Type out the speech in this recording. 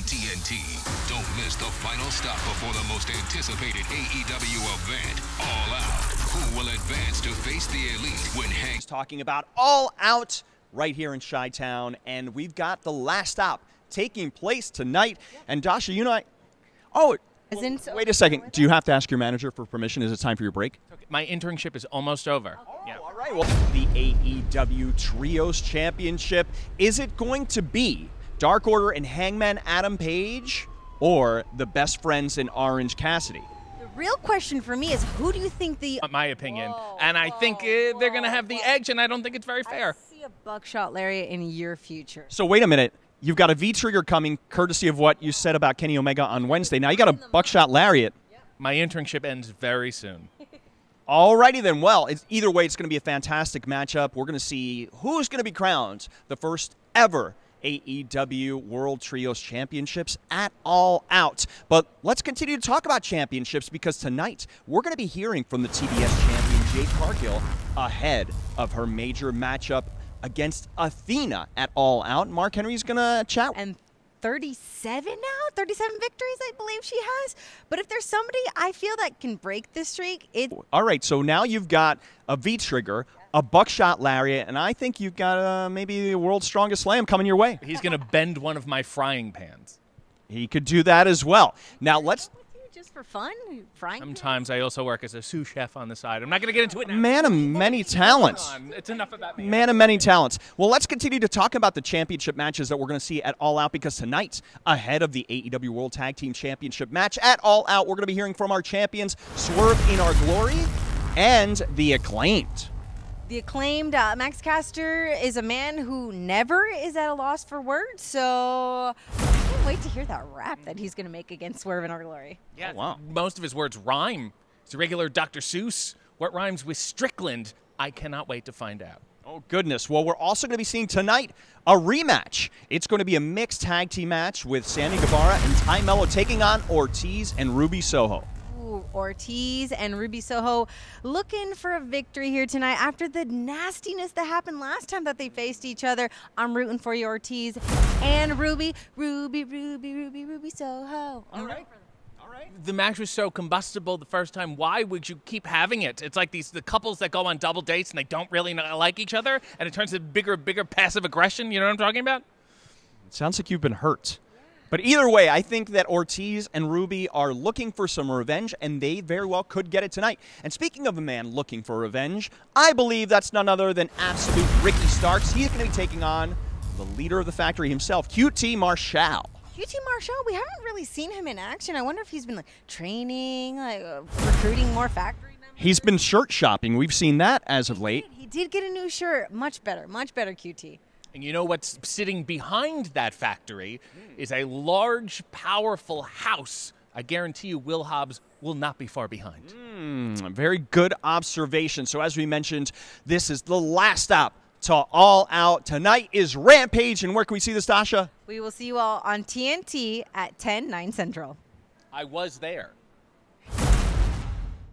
TNT. Don't miss the final stop before the most anticipated AEW event, All Out. Who will advance to face the Elite when He's talking about All Out right here in Chi-Town, and we've got the last stop taking place tonight. And Dasha, you know, wait a second. Do you have to ask your manager for permission? Is it time for your break? My internship is almost over. All right. Well, the AEW Trios Championship, is it going to be Dark Order and Hangman Adam Page, or the Best Friends in Orange Cassidy? The real question for me is, who do you think the... My opinion. And I think they're going to have the edge, and I don't think it's very fair. I see a buckshot lariat in your future. So wait a minute. You've got a V-trigger coming, courtesy of what you said about Kenny Omega on Wednesday. Now you got a buckshot lariat. My internship ends very soon. Alrighty then. Well, either way, it's going to be a fantastic matchup. We're going to see who's going to be crowned the first ever AEW World Trios Championships at All Out. But let's continue to talk about championships, because tonight we're going to be hearing from the TBS champion Jade Cargill ahead of her major matchup against Athena at All Out. Mark Henry's going to chat. And 37 now? 37 victories, I believe she has. But if there's somebody I feel that can break this streak, it's... All right, so now you've got a V-trigger, a buckshot lariat, and I think you've got maybe the world's strongest slam coming your way. He's going to bend one of my frying pans. He could do that as well. Now let's... Just for fun? Frying Sometimes I also work as a sous chef on the side. I'm not going to get into it now. Man of many talents. It's enough about me. Man of many talents. Well, let's continue to talk about the championship matches that we're going to see at All Out, because tonight, ahead of the AEW World Tag Team Championship match at All Out, we're going to be hearing from our champions, Swerve in Our Glory and The Acclaimed. The Acclaimed, Max Caster, is a man who never is at a loss for words, so I can't wait to hear that rap that he's going to make against Swerve in Our Glory. Yeah, wow. Most of his words rhyme. It's a regular Dr. Seuss. What rhymes with Strickland? I cannot wait to find out. Oh, goodness. Well, we're also going to be seeing tonight a rematch. It's going to be a mixed tag team match with Sammy Guevara and Ty Mello taking on Ortiz and Ruby Soho. Ortiz and Ruby Soho looking for a victory here tonight after the nastiness that happened last time that they faced each other. I'm rooting for you, Ortiz and Ruby. Ruby Soho. All right. The match was so combustible the first time. Why would you keep having it? It's like the couples that go on double dates and they don't really like each other, and it turns into bigger passive aggression. You know what I'm talking about? It sounds like you've been hurt. But either way, I think that Ortiz and Ruby are looking for some revenge, and they very well could get it tonight. And speaking of a man looking for revenge, I believe that's none other than absolute Ricky Starks. He's going to be taking on the leader of the factory himself, QT Marshall. QT Marshall, we haven't really seen him in action. I wonder if he's been training, recruiting more factory members. He's been shirt shopping. We've seen that as of late. He did get a new shirt. Much better, QT. And you know what's sitting behind that factory is a large, powerful house. I guarantee you Will Hobbs will not be far behind. Very good observation. So as we mentioned, this is the last stop to All Out. Tonight is Rampage, and where can we see this, Dasha? We will see you all on TNT at 10, 9 Central. I was there.